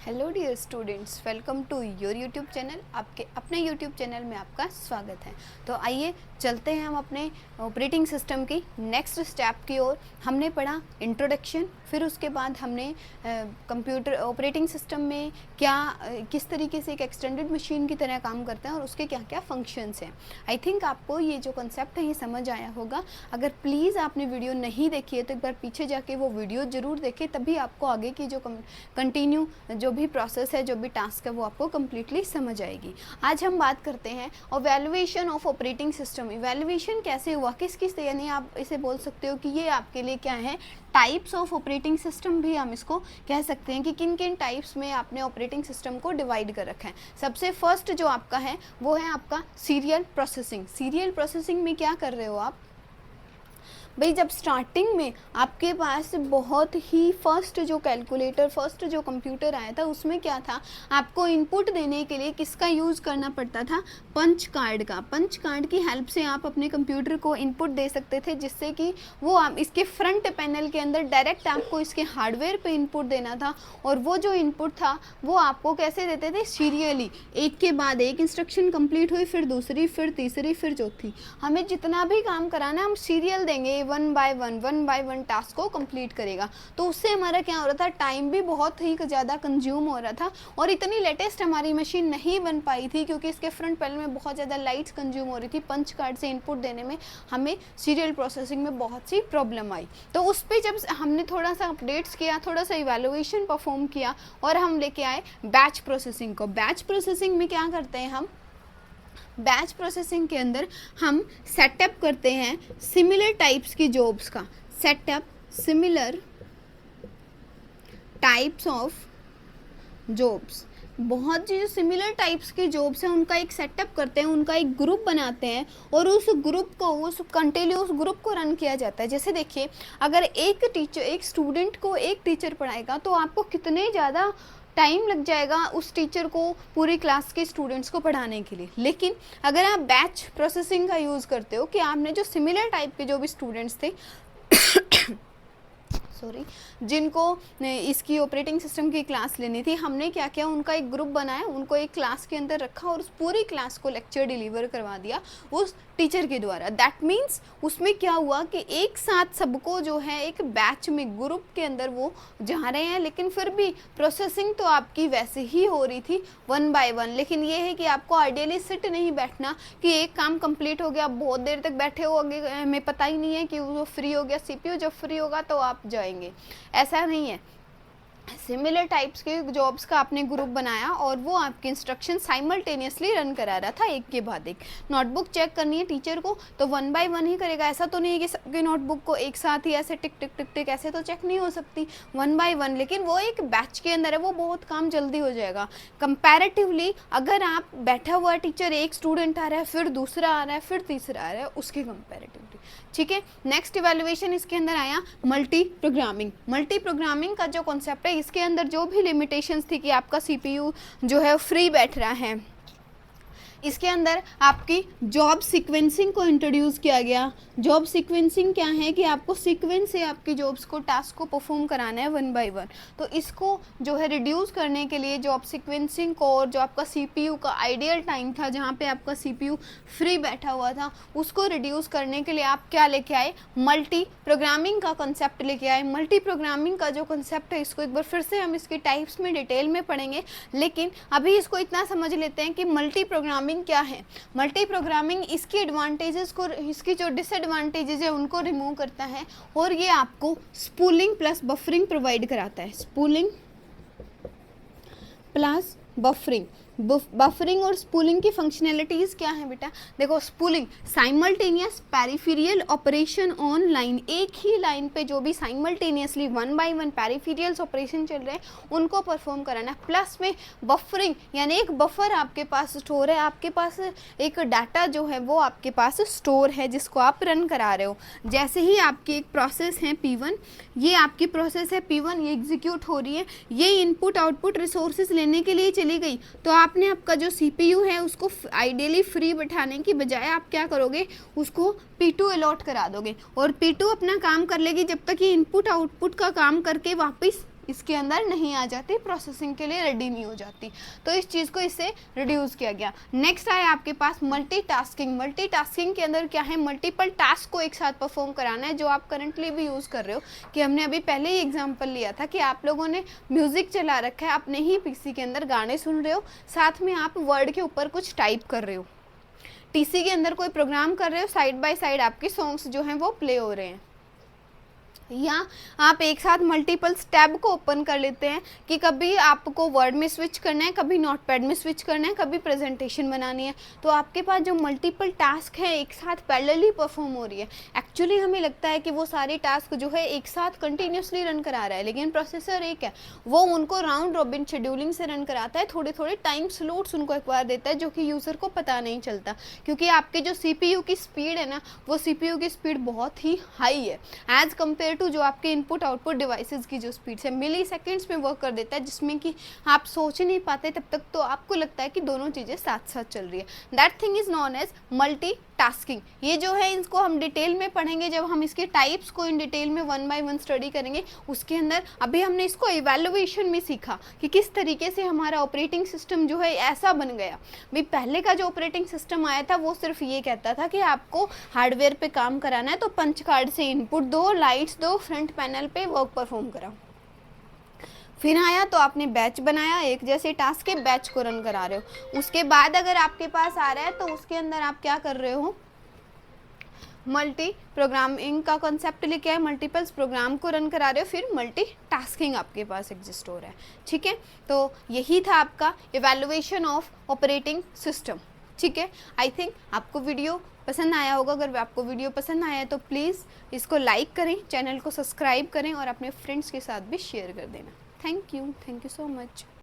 Hello dear students, welcome to your YouTube channel. आपके अपने YouTube channel में आपका स्वागत है। तो आइए चलते हैं हम अपने ऑपरेटिंग सिस्टम की नेक्स्ट स्टेप की ओर। हमने पढ़ा इंट्रोडक्शन, फिर उसके बाद हमने कंप्यूटर ऑपरेटिंग सिस्टम में किस तरीके से एक एक्सटेंडेड मशीन की तरह काम करता है और उसके क्या क्या फंक्शंस हैं। आई थिंक आपको ये जो कंसेप्ट है ये समझ आया होगा। अगर प्लीज़ आपने वीडियो नहीं देखी है तो एक बार पीछे जाके वो वीडियो ज़रूर देखें, तभी आपको आगे की जो कंटिन्यू जो भी प्रोसेस है, जो भी टास्क है, वो आपको कम्प्लीटली समझ आएगी। आज हम बात करते हैं evaluation of operating system. Evaluation कैसे हुआ, किस किस, यानी आप इसे बोल सकते हो कि ये आपके लिए क्या है, टाइप्स ऑफ ऑपरेटिंग सिस्टम भी हम इसको कह सकते हैं कि किन किन टाइप्स में आपने ऑपरेटिंग सिस्टम को डिवाइड कर रखा है। सबसे फर्स्ट जो आपका है वो है आपका सीरियल प्रोसेसिंग। सीरियल प्रोसेसिंग में क्या कर रहे हो आप भाई, जब स्टार्टिंग में आपके पास बहुत ही फर्स्ट जो कैलकुलेटर, फर्स्ट जो कंप्यूटर आया था, उसमें क्या था, आपको इनपुट देने के लिए किसका यूज़ करना पड़ता था, पंच कार्ड का। पंच कार्ड की हेल्प से आप अपने कंप्यूटर को इनपुट दे सकते थे, जिससे कि वो आप इसके फ्रंट पैनल के अंदर डायरेक्ट आपको इसके हार्डवेयर पे इनपुट देना था। और वो जो इनपुट था वो आपको कैसे देते थे, सीरियली, एक के बाद एक इंस्ट्रक्शन कंप्लीट हुई, फिर दूसरी, फिर तीसरी, फिर चौथी। हमें जितना भी काम कराना हम सीरियल देंगे, वन बाय वन टास्क को कंप्लीट करेगा। तो उससे हमारा क्या हो रहा था, टाइम भी बहुत ही ज़्यादा कंज्यूम हो रहा था। और इतनी लेटेस्ट हमारी मशीन नहीं बन पाई थी, क्योंकि इसके फ्रंट पैनल में बहुत ज़्यादा लाइट्स कंज्यूम हो रही थी। पंच कार्ड से इनपुट देने में हमें सीरियल प्रोसेसिंग में बहुत सी प्रॉब्लम आई। तो उस पर जब हमने थोड़ा सा अपडेट्स किया, थोड़ा सा इवैल्यूएशन परफॉर्म किया, और हम लेके आए बैच प्रोसेसिंग को। बैच प्रोसेसिंग में क्या करते हैं हम, बैच प्रोसेसिंग के अंदर हम सेटअप करते हैं सिमिलर टाइप्स की जॉब्स का। Setup similar types of jobs, बहुत जो सिमिलर टाइप्स के जॉब्स हैं उनका एक सेटअप करते हैं, उनका एक ग्रुप बनाते हैं, और उस ग्रुप को, उस कंटिन्यूस ग्रुप को रन किया जाता है। जैसे देखिए, अगर एक स्टूडेंट को एक टीचर पढ़ाएगा तो आपको कितने ज़्यादा टाइम लग जाएगा उस टीचर को पूरी क्लास के स्टूडेंट्स को पढ़ाने के लिए। लेकिन अगर आप बैच प्रोसेसिंग का यूज़ करते हो कि आपने जो सिमिलर टाइप के जो भी स्टूडेंट्स थे जिनको इसकी ऑपरेटिंग सिस्टम की क्लास लेनी थी, हमने क्या किया, उनका एक ग्रुप बनाया, उनको एक क्लास के अंदर रखा और उस पूरी क्लास को लेक्चर डिलीवर करवा दिया उस टीचर के द्वारा। दैट मीन्स उसमें क्या हुआ कि एक साथ सबको जो है एक बैच में, ग्रुप के अंदर वो जा रहे हैं, लेकिन फिर भी प्रोसेसिंग तो आपकी वैसे ही हो रही थी वन बाय वन। लेकिन ये है कि आपको आइडियली सिट नहीं बैठना कि एक काम कंप्लीट हो गया, बहुत देर तक बैठे हो, आगे हमें पता ही नहीं है कि वो फ्री हो गया सीपीयू, जब फ्री होगा तो आप जाएंगे, ऐसा नहीं है। सिमिलर टाइप्स के जॉब्स का आपने ग्रुप बनाया और वो आपके इंस्ट्रक्शन साइमल्टेनियसली रन करा रहा था, एक के बाद एक। नोटबुक चेक करनी है टीचर को तो वन बाय वन ही करेगा। ऐसा तो नहीं है कि सबके नोटबुक को एक साथ ही ऐसे टिक टिक टिक टिक ऐसे तो चेक नहीं हो सकती, वन बाय वन। लेकिन वो एक बैच के अंदर है, वो बहुत काम जल्दी हो जाएगा कंपैरेटिवली। अगर आप बैठा हुआ टीचर, एक स्टूडेंट आ रहा है, फिर दूसरा आ रहा है, फिर तीसरा आ रहा है, उसके कंपैरेटिवली, ठीक है। नेक्स्ट इवैल्यूएशन इसके अंदर आया मल्टी प्रोग्रामिंग। मल्टी प्रोग्रामिंग का जो कॉन्सेप्ट है, इसके अंदर जो भी लिमिटेशंस थी कि आपका सीपीयू जो है फ्री बैठ रहा है, इसके अंदर आपकी जॉब सीक्वेंसिंग को इंट्रोड्यूस किया गया। जॉब सीक्वेंसिंग क्या है कि आपको सीक्वेंस से आपकी जॉब्स को, टास्क को परफॉर्म कराना है वन बाय वन। तो इसको जो है रिड्यूस करने के लिए जॉब सीक्वेंसिंग को, और जो आपका सीपीयू का आइडियल टाइम था जहाँ पे आपका सीपीयू फ्री बैठा हुआ था, उसको रिड्यूस करने के लिए आप क्या लेके आए, मल्टी प्रोग्रामिंग का कंसेप्ट लेके आए। मल्टी प्रोग्रामिंग का जो कंसेप्ट है, इसको एक बार फिर से हम इसके टाइप्स में डिटेल में पढ़ेंगे, लेकिन अभी इसको इतना समझ लेते हैं कि मल्टी प्रोग्रामिंग क्या है। मल्टी प्रोग्रामिंग इसकी एडवांटेजेस को, इसकी जो डिसएडवांटेजेस है उनको रिमूव करता है, और ये आपको स्पूलिंग प्लस बफरिंग प्रोवाइड कराता है। Spooling plus buffering. बफरिंग और स्पूलिंग की फंक्शनैलिटीज़ क्या है बेटा, देखो, spooling simultaneous peripheral operation on line, एक ही लाइन पे जो भी simultaneously one by one पेरिफेरियल्स operation चल रहे हैं उनको परफॉर्म कराना है। प्लस में बफरिंग, यानी एक बफर आपके पास स्टोर है, आपके पास एक डाटा जो है वो आपके पास स्टोर है जिसको आप रन करा रहे हो। जैसे ही आपकी एक प्रोसेस है P1, ये आपकी प्रोसेस है P1, ये एग्जीक्यूट हो रही है, ये इनपुट आउटपुट रिसोर्सेज लेने के लिए चली गई, तो आपने आपका जो सीपीयू है उसको आइडियली फ्री बैठाने की बजाय आप क्या करोगे, उसको P2 अलॉट करा दोगे, और P2 अपना काम कर लेगी जब तक ये इनपुट आउटपुट का काम करके वापस इसके अंदर नहीं आ जाती, प्रोसेसिंग के लिए रेडी नहीं हो जाती। तो इस चीज़ को इससे रिड्यूस किया गया। नेक्स्ट आया आपके पास मल्टीटास्किंग। मल्टीटास्किंग के अंदर क्या है, मल्टीपल टास्क को एक साथ परफॉर्म कराना है, जो आप करंटली भी यूज़ कर रहे हो। कि हमने अभी पहले ही एग्जाम्पल लिया था कि आप लोगों ने म्यूज़िक चला रखा है, अपने ही पीसी के अंदर गाने सुन रहे हो, साथ में आप वर्ड के ऊपर कुछ टाइप कर रहे हो, टीसी के अंदर कोई प्रोग्राम कर रहे हो, साइड बाय साइड आपके सॉन्ग्स जो हैं वो प्ले हो रहे हैं। या आप एक साथ मल्टीपल टैब को ओपन कर लेते हैं कि कभी आपको वर्ड में स्विच करना है, कभी नोटपैड में स्विच करना है, कभी प्रेजेंटेशन बनानी है। तो आपके पास जो मल्टीपल टास्क है एक साथ पैरेलली परफॉर्म हो रही है। एक्चुअली हमें लगता है कि वो सारे टास्क जो है एक साथ कंटिन्यूसली रन करा रहा है, लेकिन प्रोसेसर एक है, वो उनको राउंड रॉबिन शेड्यूलिंग से रन कराता है। थोड़े थोड़े टाइम स्लॉट्स उनको एक्वायर देता है, जो कि यूज़र को पता नहीं चलता, क्योंकि आपके जो CPU की स्पीड है ना, वो CPU की स्पीड बहुत ही हाई है एज कम्पेयर टू जो आपके इनपुट आउटपुट डिवाइसेस की जो स्पीड है। मिली सेकेंड्स में वर्क कर देता है, जिसमें कि आप सोच नहीं पाते तब तक, तो आपको लगता है कि दोनों चीज़ें साथ साथ चल रही है। That thing is known as multitasking. ये जो है इसको हम डिटेल में पढ़ेंगे जब हम इसके टाइप्स को इन डिटेल में 1 बाय 1 स्टडी करेंगे। उसके अंदर अभी हमने इसको इवैल्यूएशन में सीखा कि किस तरीके से हमारा ऑपरेटिंग सिस्टम जो है ऐसा बन गया। भाई पहले का जो ऑपरेटिंग सिस्टम आया था वो सिर्फ ये कहता था कि आपको हार्डवेयर पे काम कराना है तो पंच कार्ड से इनपुट दो, लाइट्स दो, फ्रंट पैनल पे वर्क परफॉर्म कराओ। फिर आया तो आपने बैच बनाया, एक जैसे टास्क के बैच को रन करा रहे हो। उसके बाद अगर आपके पास आ रहा है तो उसके अंदर आप क्या कर रहे हो, मल्टी प्रोग्रामिंग का कॉन्सेप्ट लेके आए, मल्टीपल्स प्रोग्राम को रन करा रहे हो, फिर मल्टी टास्किंग आपके पास एग्जिस्ट हो रहा है। ठीक है, तो यही था आपका इवैल्यूएशन ऑफ ऑपरेटिंग सिस्टम। ठीक है, आई थिंक आपको वीडियो पसंद आया होगा। अगर आपको वीडियो पसंद आया है तो प्लीज़ इसको लाइक करें, चैनल को सब्सक्राइब करें और अपने फ्रेंड्स के साथ भी शेयर कर देना। Thank you so much.